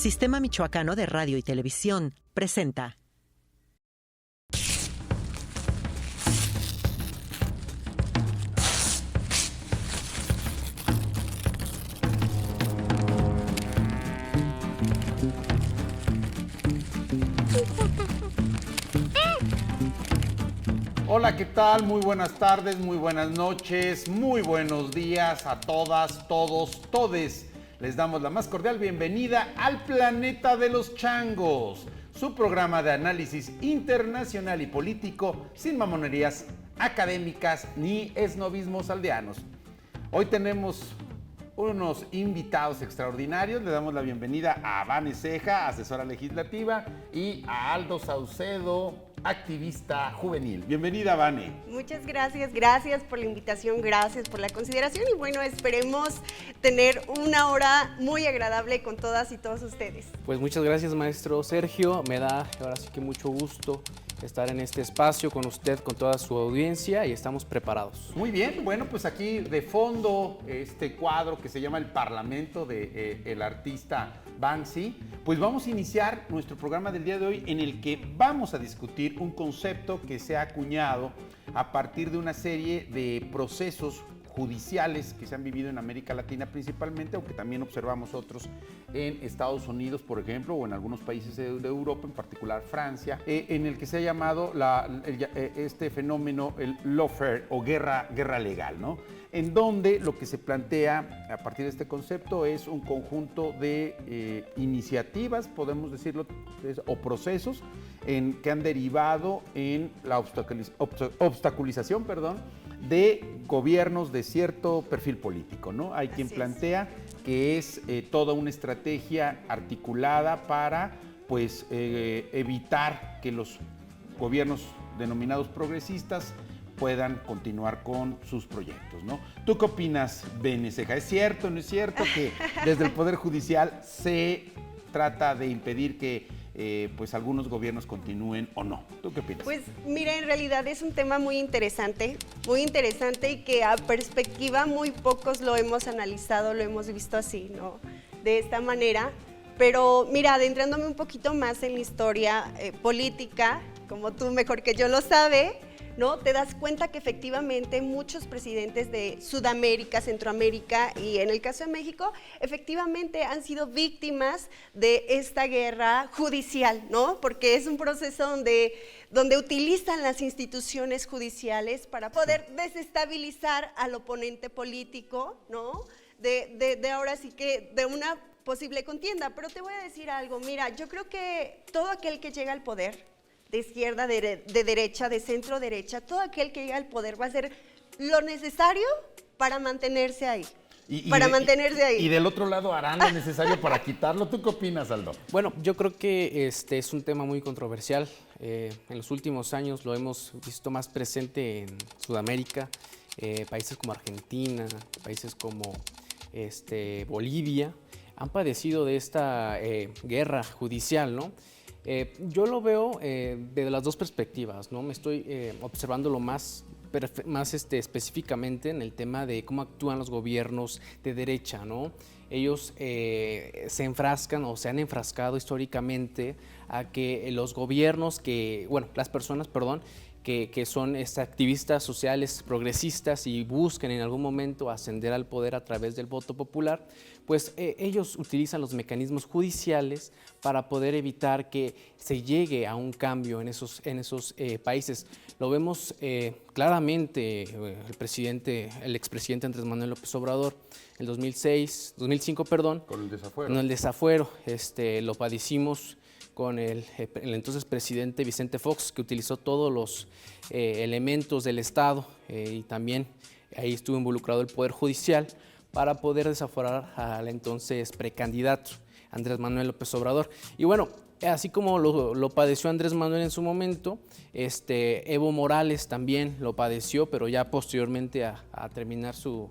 Sistema Michoacano de Radio y Televisión presenta. Hola, ¿qué tal? Muy buenas tardes, muy buenas noches, muy buenos días a todas, todos, todes. Les damos la más cordial bienvenida al Planeta de los Changos, su programa de análisis internacional y político sin mamonerías académicas ni esnovismos aldeanos. Hoy tenemos unos invitados extraordinarios. Le damos la bienvenida a Vane Ceja, asesora legislativa, y a Aldo Saucedo, activista juvenil. Bienvenida, Vane. Muchas gracias, gracias por la invitación, gracias por la consideración y bueno, esperemos tener una hora muy agradable con todas y todos ustedes. Pues muchas gracias, maestro Sergio, me da ahora sí que mucho gusto estar en este espacio con usted, con toda su audiencia y estamos preparados. Muy bien, bueno, pues aquí de fondo este cuadro que se llama El Parlamento de el artista Banksy, pues vamos a iniciar nuestro programa del día de hoy en el que vamos a discutir un concepto que se ha acuñado a partir de una serie de procesos judiciales que se han vivido en América Latina principalmente, aunque también observamos otros en Estados Unidos, por ejemplo, o en algunos países de Europa, en particular Francia, en el que se ha llamado este fenómeno el lawfare o guerra legal, ¿no? En donde lo que se plantea a partir de este concepto es un conjunto de iniciativas, podemos decirlo, o procesos que han derivado en la obstaculización, de gobiernos de cierto perfil político, ¿no? Hay quien plantea que es toda una estrategia articulada para, pues, evitar que los gobiernos denominados progresistas puedan continuar con sus proyectos, ¿no? ¿Tú qué opinas, Vane Ceja? ¿Es cierto o no es cierto que desde el Poder Judicial se trata de impedir que pues algunos gobiernos continúen o no? ¿Tú qué opinas? Pues mira, en realidad es un tema muy interesante y que a perspectiva muy pocos lo hemos analizado, lo hemos visto así, ¿no? De esta manera. Pero mira, adentrándome un poquito más en la historia política, como tú mejor que yo lo sabes, ¿no? Te das cuenta que efectivamente muchos presidentes de Sudamérica, Centroamérica y en el caso de México, efectivamente han sido víctimas de esta guerra judicial, ¿no? Porque es un proceso donde utilizan las instituciones judiciales para poder desestabilizar al oponente político, ¿no? De ahora sí que de una posible contienda. Pero te voy a decir algo, mira, yo creo que todo aquel que llega al poder, de izquierda, de derecha, de centro derecha, todo aquel que llega al poder va a hacer lo necesario para mantenerse ahí. Y del otro lado harán lo necesario para quitarlo. ¿Tú qué opinas, Aldo? Bueno, yo creo que este es un tema muy controversial. En los últimos años lo hemos visto más presente en Sudamérica, países como Argentina, países como Bolivia, han padecido de esta guerra judicial, ¿no? Yo lo veo desde las dos perspectivas, ¿no? Me estoy observándolo más específicamente en el tema de cómo actúan los gobiernos de derecha, ¿no? Ellos se enfrascan o se han enfrascado históricamente a que los gobiernos las personas, que son activistas sociales progresistas y buscan en algún momento ascender al poder a través del voto popular, pues ellos utilizan los mecanismos judiciales para poder evitar que se llegue a un cambio en esos países. Lo vemos claramente, el expresidente Andrés Manuel López Obrador, en 2005, con el desafuero, lo padecimos con el entonces presidente Vicente Fox, que utilizó todos los elementos del Estado y también ahí estuvo involucrado el Poder Judicial para poder desaforar al entonces precandidato Andrés Manuel López Obrador. Y bueno, así como lo padeció Andrés Manuel en su momento, Evo Morales también lo padeció, pero ya posteriormente a terminar su...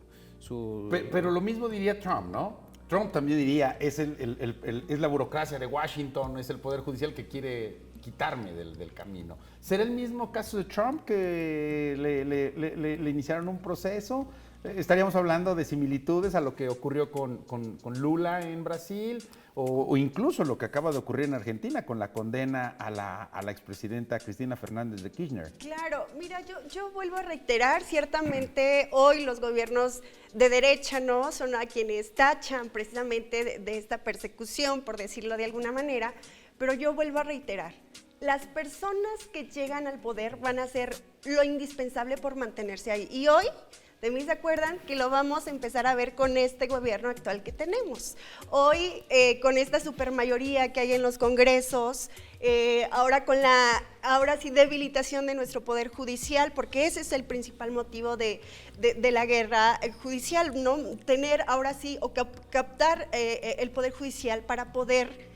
Pero lo mismo diría Trump, ¿no? Trump también diría, es la burocracia de Washington, es el Poder Judicial que quiere quitarme del camino. ¿Será el mismo caso de Trump que le iniciaron un proceso. Estaríamos hablando de similitudes a lo que ocurrió con Lula en Brasil o incluso lo que acaba de ocurrir en Argentina con la condena a la expresidenta Cristina Fernández de Kirchner. Claro, mira, yo vuelvo a reiterar, ciertamente hoy los gobiernos de derecha, ¿no?, son a quienes tachan precisamente de esta persecución, por decirlo de alguna manera, pero yo vuelvo a reiterar, las personas que llegan al poder van a hacer lo indispensable por mantenerse ahí. Y hoy, de mí se acuerdan que lo vamos a empezar a ver con este gobierno actual que tenemos. Hoy, con esta supermayoría que hay en los congresos, ahora con ahora sí, debilitación de nuestro poder judicial, porque ese es el principal motivo de la guerra judicial, ¿no? Tener ahora sí, o captar el poder judicial para poder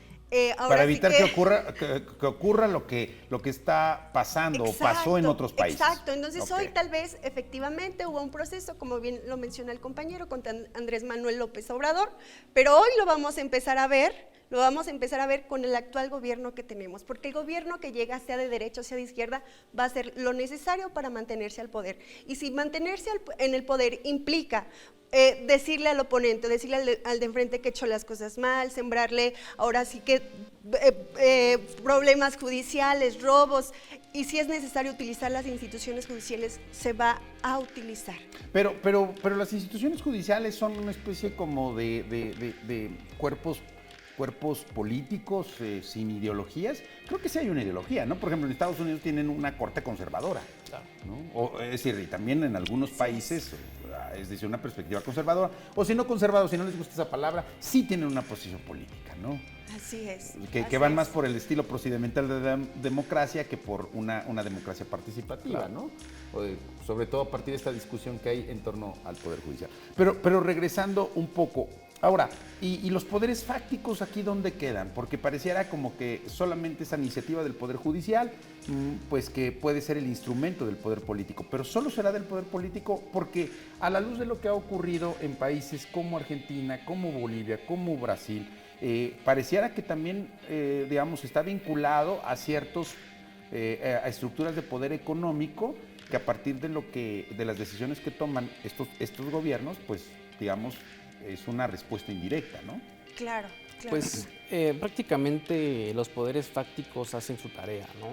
para evitar que ocurra lo que está pasando o pasó en otros países. Exacto, entonces hoy tal vez efectivamente hubo un proceso, como bien lo menciona el compañero, con Andrés Manuel López Obrador, pero hoy lo vamos a empezar a ver con el actual gobierno que tenemos, porque el gobierno que llega, sea de derecha o sea de izquierda, va a hacer lo necesario para mantenerse al poder. Y si mantenerse en el poder implica decirle al oponente, decirle al de enfrente que echó las cosas mal, sembrarle ahora sí que problemas judiciales, robos, y si es necesario utilizar las instituciones judiciales, se va a utilizar. Pero las instituciones judiciales son una especie como de cuerpos políticos sin ideologías. Creo que sí hay una ideología, ¿no? Por ejemplo, en Estados Unidos tienen una corte conservadora, ¿no? Es decir, y también en algunos países, es decir, una perspectiva conservadora, o si no conservador, si no les gusta esa palabra, sí tienen una posición política, ¿no? Así es. Que van más por el estilo procedimental de democracia que por una democracia participativa, claro, ¿no? Sobre todo a partir de esta discusión que hay en torno al Poder Judicial. Pero regresando un poco, ahora, ¿y los poderes fácticos aquí dónde quedan? Porque pareciera como que solamente esa iniciativa del Poder Judicial, pues que puede ser el instrumento del poder político, pero solo será del poder político porque a la luz de lo que ha ocurrido en países como Argentina, como Bolivia, como Brasil, pareciera que también, digamos, está vinculado a ciertos, a estructuras de poder económico que a partir de las decisiones que toman estos gobiernos, pues, digamos, es una respuesta indirecta, ¿no? Claro. Pues prácticamente los poderes fácticos hacen su tarea, ¿no?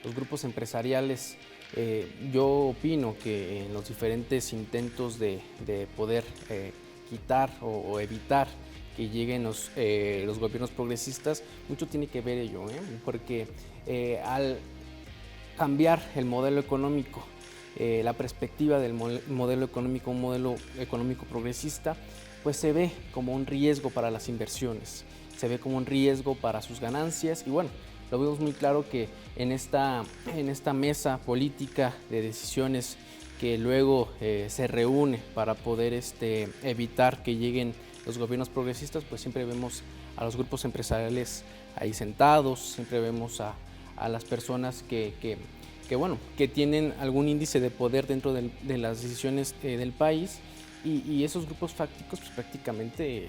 Los grupos empresariales, yo opino que en los diferentes intentos de poder quitar o evitar que lleguen los gobiernos progresistas, mucho tiene que ver ello, porque al cambiar el modelo económico, la perspectiva del modelo económico, un modelo económico progresista, pues se ve como un riesgo para las inversiones, se ve como un riesgo para sus ganancias y bueno, lo vemos muy claro que en esta mesa política de decisiones que luego se reúne para poder evitar que lleguen los gobiernos progresistas, pues siempre vemos a los grupos empresariales ahí sentados, siempre vemos a las personas que tienen algún índice de poder dentro de las decisiones del país y esos grupos fácticos pues prácticamente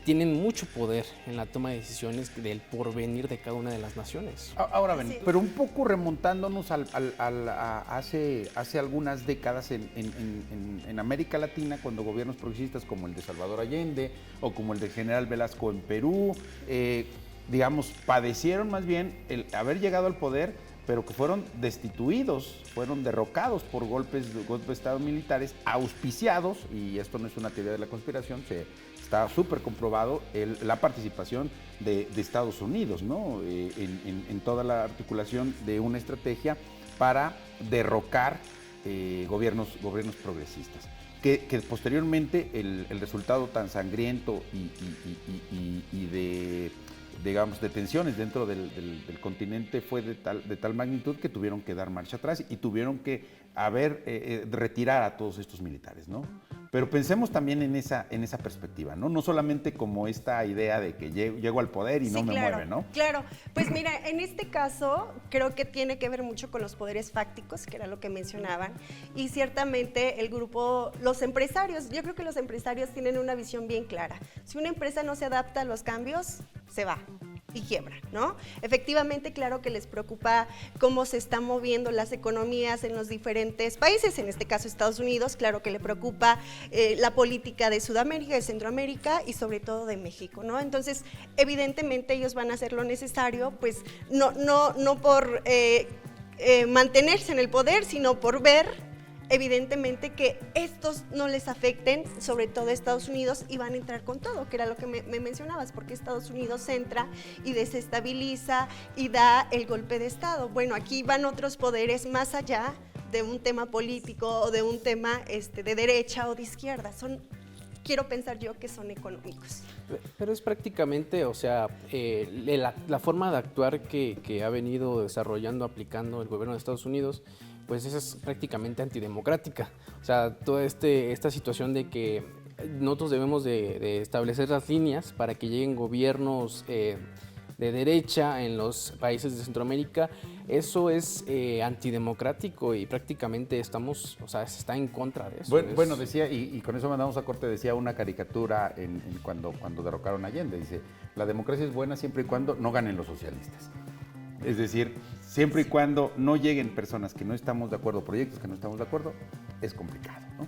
tienen mucho poder en la toma de decisiones del porvenir de cada una de las naciones. Ahora ven, pero un poco remontándonos hace algunas décadas en América Latina, cuando gobiernos progresistas como el de Salvador Allende o como el de General Velasco en Perú, digamos, padecieron más bien el haber llegado al poder, pero que fueron destituidos, fueron derrocados por golpes de Estado militares, auspiciados, y esto no es una teoría de la conspiración, está súper comprobado la participación de Estados Unidos, ¿no? En toda la articulación de una estrategia para derrocar gobiernos progresistas. Que posteriormente el resultado tan sangriento y de, digamos, de tensiones dentro del continente fue de tal magnitud que tuvieron que dar marcha atrás y tuvieron que retirar a todos estos militares, ¿no? Pero pensemos también en esa perspectiva, ¿no? No solamente como esta idea de que llego al poder y no me mueve, ¿no? Claro, pues mira, en este caso creo que tiene que ver mucho con los poderes fácticos, que era lo que mencionaban, y ciertamente los empresarios, yo creo que los empresarios tienen una visión bien clara. Si una empresa no se adapta a los cambios, se va. y quiebran, ¿no? Efectivamente, claro que les preocupa cómo se están moviendo las economías en los diferentes países, en este caso Estados Unidos, claro que le preocupa la política de Sudamérica, de Centroamérica y sobre todo de México, ¿no? Entonces, evidentemente ellos van a hacer lo necesario, pues no por mantenerse en el poder, sino por ver evidentemente que estos no les afecten, sobre todo Estados Unidos, y van a entrar con todo, que era lo que me mencionabas, porque Estados Unidos entra y desestabiliza y da el golpe de Estado. Bueno, aquí van otros poderes más allá de un tema político o de un tema de derecha o de izquierda, quiero pensar yo que son económicos. Pero es prácticamente, o sea, la forma de actuar que ha venido desarrollando, aplicando el gobierno de Estados Unidos, pues esa es prácticamente antidemocrática. O sea, toda esta situación de que nosotros debemos de establecer las líneas para que lleguen gobiernos de derecha en los países de Centroamérica, eso es antidemocrático y prácticamente se está en contra de eso. Bueno, decía, y con eso mandamos a corte, decía una caricatura cuando derrocaron a Allende, dice, la democracia es buena siempre y cuando no ganen los socialistas. Es decir, siempre y cuando no lleguen personas que no estamos de acuerdo, proyectos que no estamos de acuerdo, es complicado, ¿no?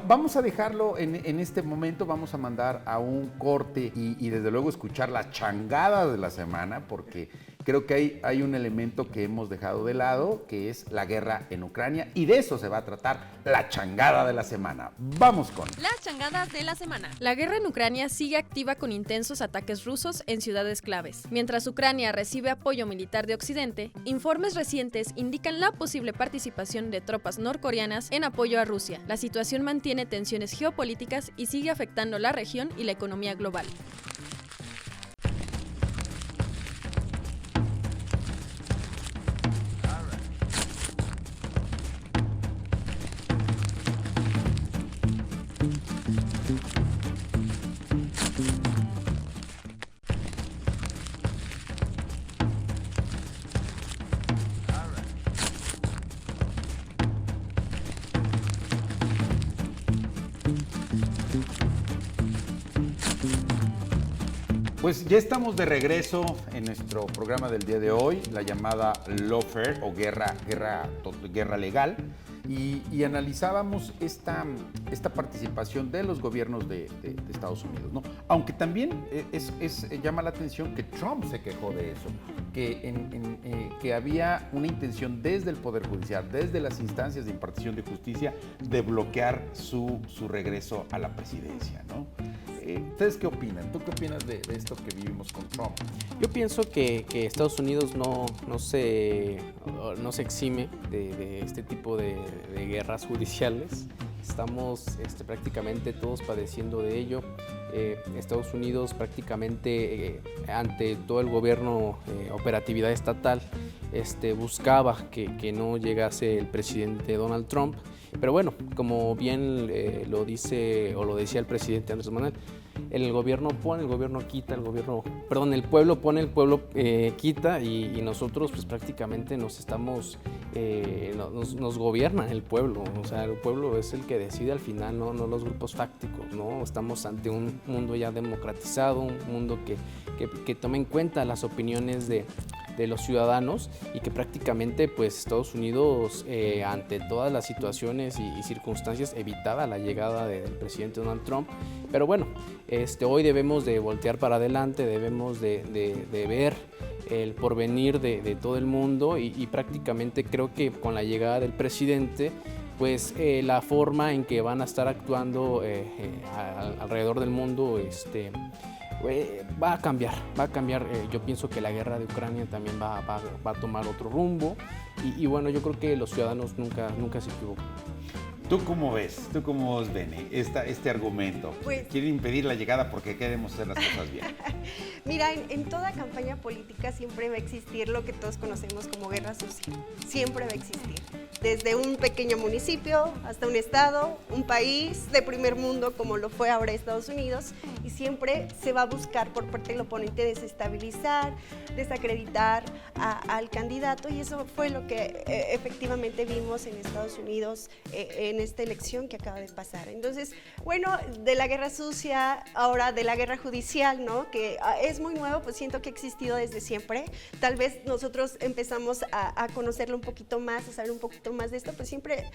Vamos a dejarlo en este momento, vamos a mandar a un corte y desde luego escuchar la changada de la semana, porque creo que hay un elemento que hemos dejado de lado, que es la guerra en Ucrania, y de eso se va a tratar la changada de la semana. Vamos con las changadas de la semana. La guerra en Ucrania sigue activa con intensos ataques rusos en ciudades claves. Mientras Ucrania recibe apoyo militar de Occidente, informes recientes indican la posible participación de tropas norcoreanas en apoyo a Rusia. La situación mantiene tensiones geopolíticas y sigue afectando la región y la economía global. Pues ya estamos de regreso en nuestro programa del día de hoy, la llamada lawfare o guerra legal, y analizábamos esta participación de los gobiernos de Estados Unidos, ¿no? Aunque también llama la atención que Trump se quejó de eso, que había una intención desde el Poder Judicial, desde las instancias de impartición de justicia, de bloquear su regreso a la presidencia, ¿no? ¿Ustedes qué opinan? ¿Tú qué opinas de esto que vivimos con Trump? Yo pienso que Estados Unidos no se exime de este tipo de guerras judiciales. Estamos prácticamente todos padeciendo de ello. Estados Unidos prácticamente ante todo el gobierno, operatividad estatal, buscaba que no llegase el presidente Donald Trump. Pero bueno, como bien lo dice o lo decía el presidente Andrés Manuel, el gobierno pone, el gobierno quita, el pueblo pone, el pueblo quita, y nosotros pues prácticamente nos gobierna el pueblo. O sea, el pueblo es el que decide al final, no los grupos fácticos, ¿no? Estamos ante un mundo ya democratizado, un mundo que toma en cuenta las opiniones de los ciudadanos, y que prácticamente pues Estados Unidos ante todas las situaciones y circunstancias evitaba la llegada del presidente Donald Trump. Pero bueno, hoy debemos de voltear para adelante, debemos de ver el porvenir de todo el mundo, y prácticamente creo que con la llegada del presidente pues la forma en que van a estar actuando alrededor del mundo va a cambiar. Yo pienso que la guerra de Ucrania también va a tomar otro rumbo, y bueno, yo creo que los ciudadanos nunca se equivocan. ¿Tú cómo ves, Bene, este argumento? Pues, ¿Quieren impedir la llegada porque queremos hacer las cosas bien? Mira, en toda campaña política siempre va a existir lo que todos conocemos como guerra sucia. Siempre va a existir. Desde un pequeño municipio hasta un estado, un país de primer mundo como lo fue ahora Estados Unidos, y siempre se va a buscar por parte del oponente desestabilizar, desacreditar al candidato, y eso fue lo que efectivamente vimos en Estados Unidos en esta elección que acaba de pasar. Entonces, bueno, de la guerra sucia, ahora de la guerra judicial, ¿no? Que es muy nuevo, pues siento que ha existido desde siempre. Tal vez nosotros empezamos a conocerlo un poquito más, a saber un poquito más de esto, pues siempre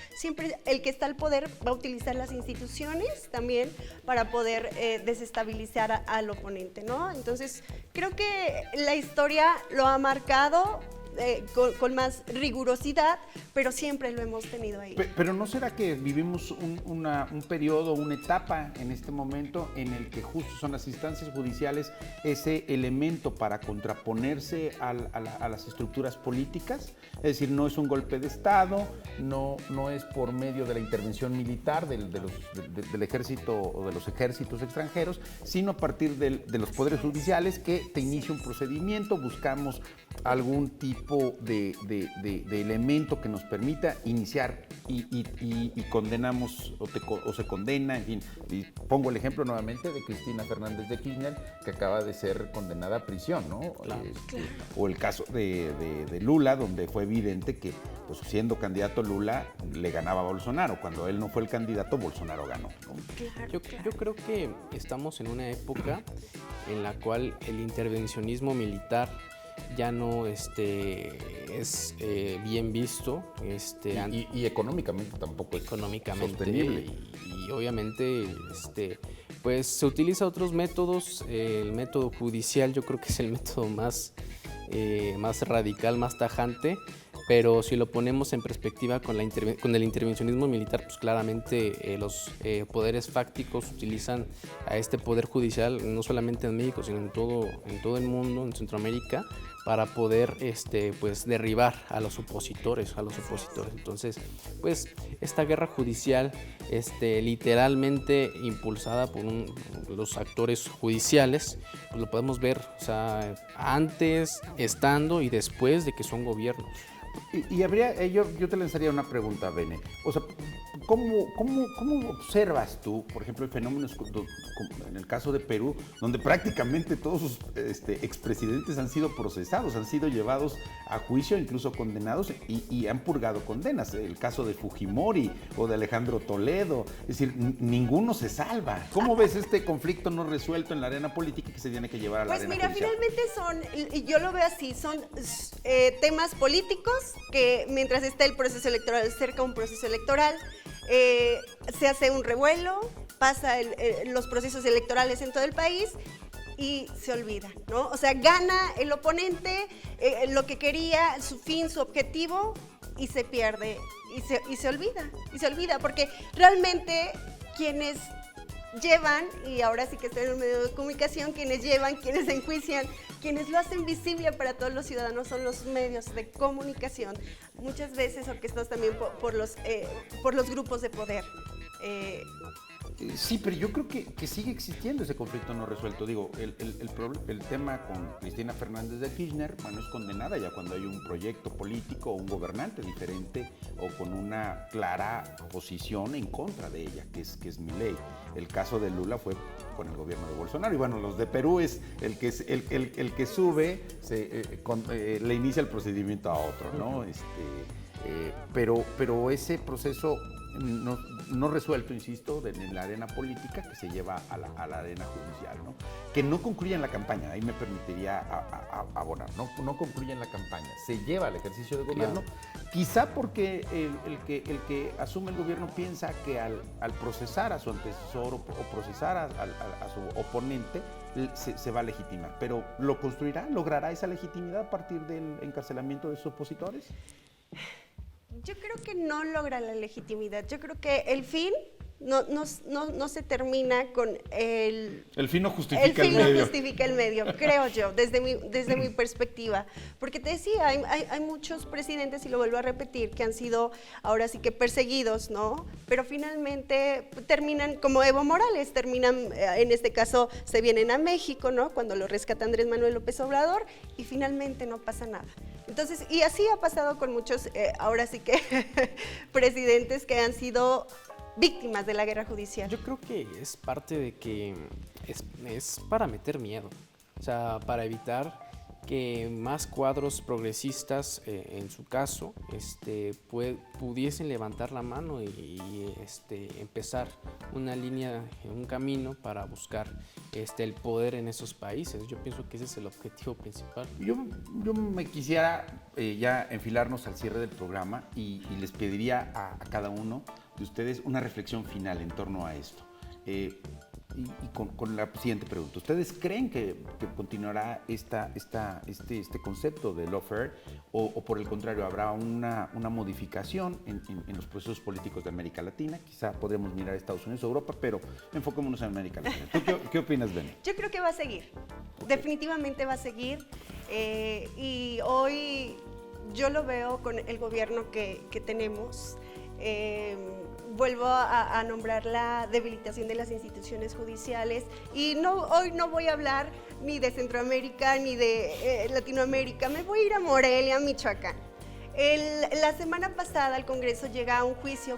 el que está al poder va a utilizar las instituciones también para poder desestabilizar al oponente, ¿no? Entonces, creo que la historia lo ha marcado con más rigurosidad, pero siempre lo hemos tenido ahí. Pero ¿no será que vivimos un periodo, una etapa en este momento en el que justo son las instancias judiciales ese elemento para contraponerse a las estructuras políticas? Es decir, no es un golpe de Estado, no es por medio de la intervención militar del ejército o de los ejércitos extranjeros, sino a partir de los poderes judiciales que te inicia un procedimiento, buscamos algún tipo de elemento que nos permita iniciar y condenamos o se condena, en fin. Y pongo el ejemplo nuevamente de Cristina Fernández de Kirchner, que acaba de ser condenada a prisión, ¿no? Claro. O el caso de Lula, donde fue evidente que, pues, siendo candidato Lula, le ganaba a Bolsonaro. Cuando él no fue el candidato, Bolsonaro ganó, ¿no? Claro, yo creo que estamos en una época en la cual el intervencionismo militar ya no es bien visto. Y económicamente tampoco es sostenible. Y obviamente pues se utiliza otros métodos. El método judicial yo creo que es el método más radical, más tajante. Pero si lo ponemos en perspectiva con el intervencionismo militar, pues claramente los poderes fácticos utilizan a este poder judicial, no solamente en México, sino en todo el mundo, en Centroamérica, para poder pues derribar a los opositores. Entonces, pues esta guerra judicial literalmente impulsada por los actores judiciales, pues lo podemos ver, o sea, antes, estando y después de que son gobiernos. Y habría, yo te lanzaría una pregunta, Bene. O sea, ¿cómo observas tú, por ejemplo, el fenómeno en el caso de Perú, donde prácticamente todos sus expresidentes han sido procesados, han sido llevados a juicio, incluso condenados, y han purgado condenas? El caso de Fujimori o de Alejandro Toledo, es decir, ninguno se salva. ¿Cómo ves este conflicto no resuelto en la arena política que se tiene que llevar a la arena judicial? Pues mira, finalmente yo lo veo así, son temas políticos que mientras está el proceso electoral, cerca un proceso electoral, se hace un revuelo, pasa los procesos electorales en todo el país y se olvida, ¿no? O sea, gana el oponente lo que quería, su fin, su objetivo, y se pierde, y se olvida, porque realmente quienes llevan, y ahora sí que estoy en un medio de comunicación, quienes enjuician, quienes lo hacen visible para todos los ciudadanos son los medios de comunicación, muchas veces orquestados también por los grupos de poder. Sí, pero yo creo que sigue existiendo ese conflicto no resuelto. Digo, el tema con Cristina Fernández de Kirchner, bueno, es condenada ya cuando hay un proyecto político o un gobernante diferente o con una clara posición en contra de ella, que es Milei. El caso de Lula fue con el gobierno de Bolsonaro, y bueno, los de Perú es el que sube, le inicia el procedimiento a otro, ¿no? Pero ese proceso no resuelto, insisto, en la arena política, que se lleva a la arena judicial, ¿no? Que no concluye en la campaña, ahí me permitiría abonar, no concluye en la campaña, se lleva al ejercicio de gobierno, claro. Quizá porque el que asume el gobierno piensa que al procesar a su antecesor o procesar a su oponente, se va a legitimar, pero ¿lo construirá? ¿Logrará esa legitimidad a partir del encarcelamiento de sus opositores? Yo creo que no logra la legitimidad. Yo creo que el fin no se termina con el... El fin no justifica el medio. El fin no justifica el medio, creo yo, desde mi perspectiva. Porque te decía, hay muchos presidentes, y lo vuelvo a repetir, que han sido ahora sí que perseguidos, ¿no? Pero finalmente terminan, como Evo Morales, en este caso, se vienen a México, ¿no? Cuando lo rescata Andrés Manuel López Obrador, y finalmente no pasa nada. Entonces, y así ha pasado con muchos, ahora sí que, presidentes que han sido víctimas de la guerra judicial. Yo creo que es parte de que es para meter miedo, o sea, para evitar que más cuadros progresistas, en su caso, pudiesen levantar la mano y empezar una línea, un camino para buscar el poder en esos países. Yo pienso que ese es el objetivo principal. Yo me quisiera ya enfilarnos al cierre del programa y les pediría a cada uno de ustedes una reflexión final en torno a esto. Y con la siguiente pregunta. ¿Ustedes creen que continuará este concepto de lawfare o por el contrario habrá una modificación en los procesos políticos de América Latina? Quizá podremos mirar a Estados Unidos o Europa, pero enfoquémonos en América Latina. ¿Tú qué opinas, Beni? Yo creo que va a seguir. Definitivamente va a seguir. Y hoy yo lo veo con el gobierno que tenemos. Vuelvo a nombrar la debilitación de las instituciones judiciales y hoy no voy a hablar ni de Centroamérica ni de Latinoamérica, me voy a ir a Morelia, Michoacán. La semana pasada el Congreso llega a un juicio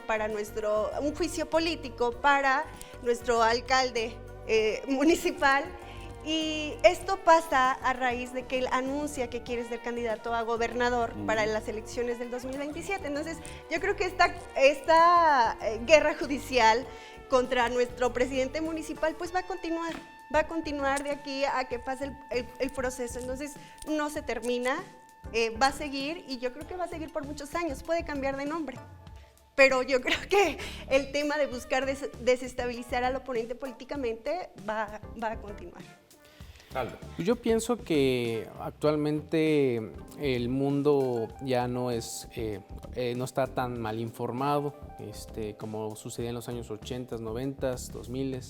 político para nuestro alcalde municipal. Y esto pasa a raíz de que él anuncia que quiere ser candidato a gobernador para las elecciones del 2027. Entonces, yo creo que esta guerra judicial contra nuestro presidente municipal pues va a continuar de aquí a que pase el proceso. Entonces, no se termina, va a seguir y yo creo que va a seguir por muchos años. Puede cambiar de nombre. Pero yo creo que el tema de buscar desestabilizar al oponente políticamente va a continuar. Yo pienso que actualmente el mundo ya no está tan mal informado como sucedía en los años 80, 90, 2000.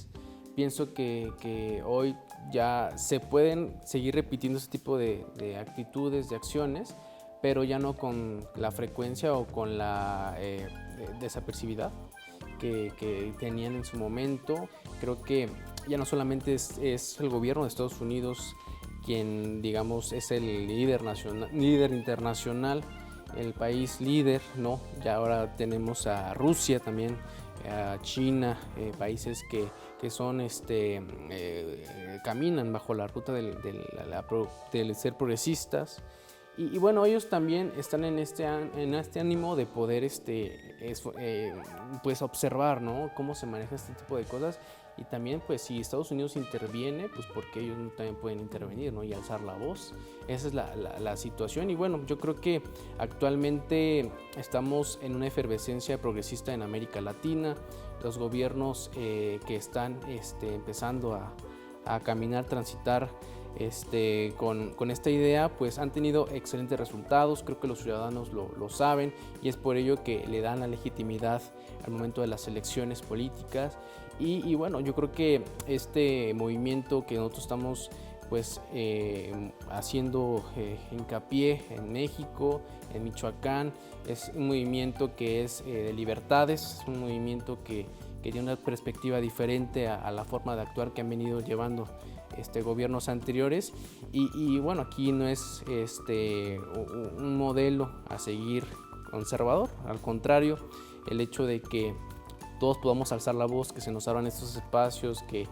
Pienso que hoy ya se pueden seguir repitiendo ese tipo de actitudes, de acciones, pero ya no con la frecuencia o con la desapercibidad que tenían en su momento. Creo que ya no solamente es el gobierno de Estados Unidos quien, digamos, es el líder internacional, el país líder, ¿no? Ya ahora tenemos a Rusia también, a China, países que son, caminan bajo la ruta del ser progresistas. Y bueno, ellos también están en este ánimo de poder pues observar, ¿no?, cómo se maneja este tipo de cosas. Y también, pues, si Estados Unidos interviene, pues porque ellos también pueden intervenir, ¿no?, y alzar la voz. Esa es la situación. Y bueno, yo creo que actualmente estamos en una efervescencia progresista en América Latina. Los gobiernos que están empezando a caminar, transitar con esta idea, pues han tenido excelentes resultados. Creo que los ciudadanos lo saben y es por ello que le dan la legitimidad al momento de las elecciones políticas. Y bueno, yo creo que este movimiento que nosotros estamos pues haciendo hincapié en México, en Michoacán, es un movimiento que es de libertades, es un movimiento que tiene una perspectiva diferente a la forma de actuar que han venido llevando gobiernos anteriores. Y bueno, aquí no es un modelo a seguir conservador, al contrario, el hecho de que todos podamos alzar la voz, que se nos abran estos espacios, que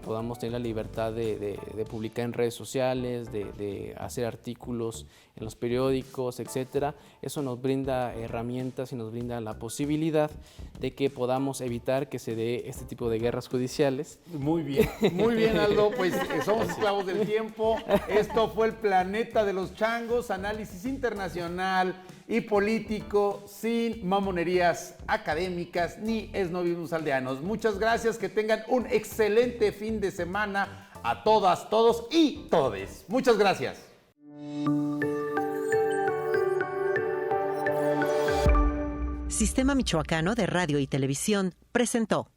podamos tener la libertad de publicar en redes sociales, de hacer artículos en los periódicos, etcétera. Eso nos brinda herramientas y nos brinda la posibilidad de que podamos evitar que se dé este tipo de guerras judiciales. Muy bien, Aldo, pues somos esclavos del tiempo. Esto fue el Planeta de los Changos, análisis internacional y político sin mamonerías académicas ni esnovismos aldeanos. Muchas gracias, que tengan un excelente fin de semana a todas, todos y todes. Muchas gracias. Sistema Michoacano de Radio y Televisión presentó